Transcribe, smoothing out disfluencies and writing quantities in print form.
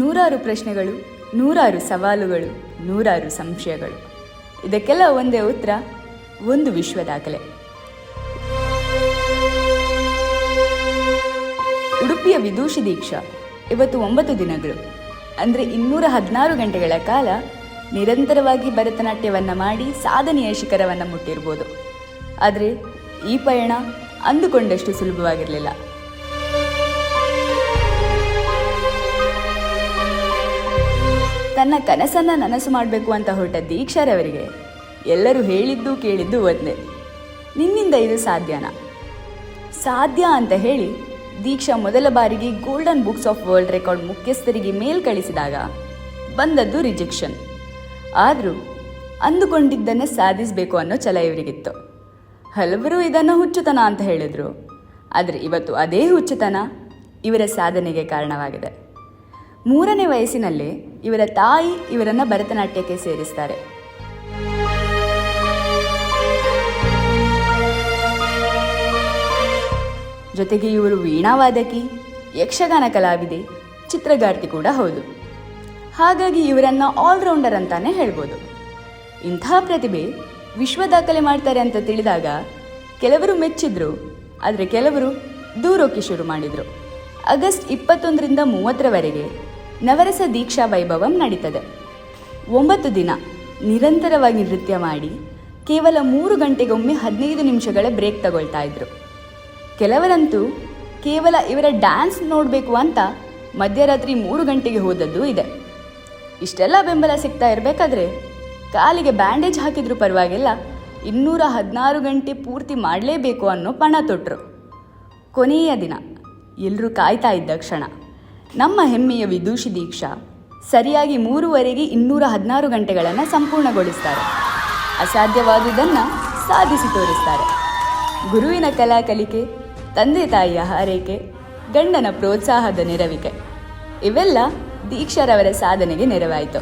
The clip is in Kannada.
ನೂರಾರು ಪ್ರಶ್ನೆಗಳು, ನೂರಾರು ಸವಾಲುಗಳು, ನೂರಾರು ಸಂಶಯಗಳು. ಇದಕ್ಕೆಲ್ಲ ಒಂದೇ ಉತ್ತರ, ಒಂದು ವಿಶ್ವ ದಾಖಲೆ. ಉಡುಪಿಯ ವಿದೂಷಿ ದೀಕ್ಷಾ ಇವತ್ತು 9 ದಿನಗಳು ಅಂದರೆ 216 ಗಂಟೆಗಳ ಕಾಲ ನಿರಂತರವಾಗಿ ಭರತನಾಟ್ಯವನ್ನು ಮಾಡಿ ಸಾಧನೆಯ ಶಿಖರವನ್ನು ಮುಟ್ಟಿರ್ಬೋದು. ಆದರೆ ಈ ಪಯಣ ಅಂದುಕೊಂಡಷ್ಟು ಸುಲಭವಾಗಿರಲಿಲ್ಲ. ತನ್ನ ಕನಸನ್ನು ನನಸು ಮಾಡಬೇಕು ಅಂತ ಹೊರಟ ದೀಕ್ಷಾರವರಿಗೆ ಎಲ್ಲರೂ ಹೇಳಿದ್ದು ಕೇಳಿದ್ದು ಒಂದೇ, ನಿನ್ನಿಂದ ಇದು ಸಾಧ್ಯನಾ? ಸಾಧ್ಯ ಅಂತ ಹೇಳಿ ದೀಕ್ಷಾ ಮೊದಲ ಬಾರಿಗೆ golden books of world record ಮುಖ್ಯಸ್ಥರಿಗೆ ಮೇಲ್ ಕಳಿಸಿದಾಗ ಬಂದದ್ದು ರಿಜೆಕ್ಷನ್. ಆದರೂ ಅಂದುಕೊಂಡಿದ್ದನ್ನೇ ಸಾಧಿಸಬೇಕು ಅನ್ನೋ ಛಲ ಇವರಿಗಿತ್ತು. ಹಲವರು ಇದನ್ನು ಹುಚ್ಚುತನ ಅಂತ ಹೇಳಿದರು. ಆದರೆ ಇವತ್ತು ಅದೇ ಹುಚ್ಚುತನ ಇವರ ಸಾಧನೆಗೆ ಕಾರಣವಾಗಿದೆ. 3ನೇ ವಯಸ್ಸಿನಲ್ಲೇ ಇವರ ತಾಯಿ ಇವರನ್ನು ಭರತನಾಟ್ಯಕ್ಕೆ ಸೇರಿಸ್ತಾರೆ. ಜೊತೆಗೆ ಇವರು ವೀಣಾವಾದಕಿ, ಯಕ್ಷಗಾನ ಕಲಾವಿದೆ, ಚಿತ್ರಗಾರ್ತಿ ಕೂಡ ಹೌದು. ಹಾಗಾಗಿ ಇವರನ್ನು ಆಲ್ರೌಂಡರ್ ಅಂತಾನೆ ಹೇಳ್ಬೋದು. ಇಂಥ ಪ್ರತಿಭೆ ವಿಶ್ವ ದಾಖಲೆ ಮಾಡ್ತಾರೆ ಅಂತ ತಿಳಿದಾಗ ಕೆಲವರು ಮೆಚ್ಚಿದ್ರು, ಆದರೆ ಕೆಲವರು ದೂರೋಕೆ ಶುರು ಮಾಡಿದರು. ಆಗಸ್ಟ್ 21ರಿಂದ 30ರವರೆಗೆ ನವರಸ ದೀಕ್ಷಾ ವೈಭವಂ ನಡೀತದೆ. 9 ದಿನ ನಿರಂತರವಾಗಿ ನೃತ್ಯ ಮಾಡಿ ಕೇವಲ 3 ಗಂಟೆಗೊಮ್ಮೆ 15 ನಿಮಿಷಗಳ ಬ್ರೇಕ್ ತಗೊಳ್ತಾ ಇದ್ರು. ಕೆಲವರಂತೂ ಕೇವಲ ಇವರ ಡ್ಯಾನ್ಸ್ ನೋಡಬೇಕು ಅಂತ ಮಧ್ಯರಾತ್ರಿ 3 ಗಂಟೆಗೆ ಹೋದದ್ದು ಇದೆ. ಇಷ್ಟೆಲ್ಲ ಬೆಂಬಲ ಸಿಗ್ತಾ ಇರಬೇಕಾದ್ರೆ ಕಾಲಿಗೆ ಬ್ಯಾಂಡೇಜ್ ಹಾಕಿದ್ರೂ ಪರವಾಗಿಲ್ಲ, 216 ಗಂಟೆ ಪೂರ್ತಿ ಮಾಡಲೇಬೇಕು ಅನ್ನೋ ಪಣ ತೊಟ್ಟರು. ಕೊನೆಯ ದಿನ ಎಲ್ಲರೂ ಕಾಯ್ತಾ ಇದ್ದ ಕ್ಷಣ, ನಮ್ಮ ಹೆಮ್ಮೆಯ ವಿದೂಷಿ ದೀಕ್ಷಾ ಸರಿಯಾಗಿ 3ವರೆಗೆ 216 ಗಂಟೆಗಳನ್ನು ಸಂಪೂರ್ಣಗೊಳಿಸ್ತಾರೆ. ಅಸಾಧ್ಯವಾದುದನ್ನು ಸಾಧಿಸಿ ತೋರಿಸ್ತಾರೆ. ಗುರುವಿನ ಕಲಾ ಕಲಿಕೆ, ತಂದೆ ತಾಯಿಯ ಹಾರೈಕೆ, ಗಂಡನ ಪ್ರೋತ್ಸಾಹದ ನೆರವಿಕೆ, ಇವೆಲ್ಲ ದೀಕ್ಷಾರವರ ಸಾಧನೆಗೆ ನೆರವಾಯಿತು.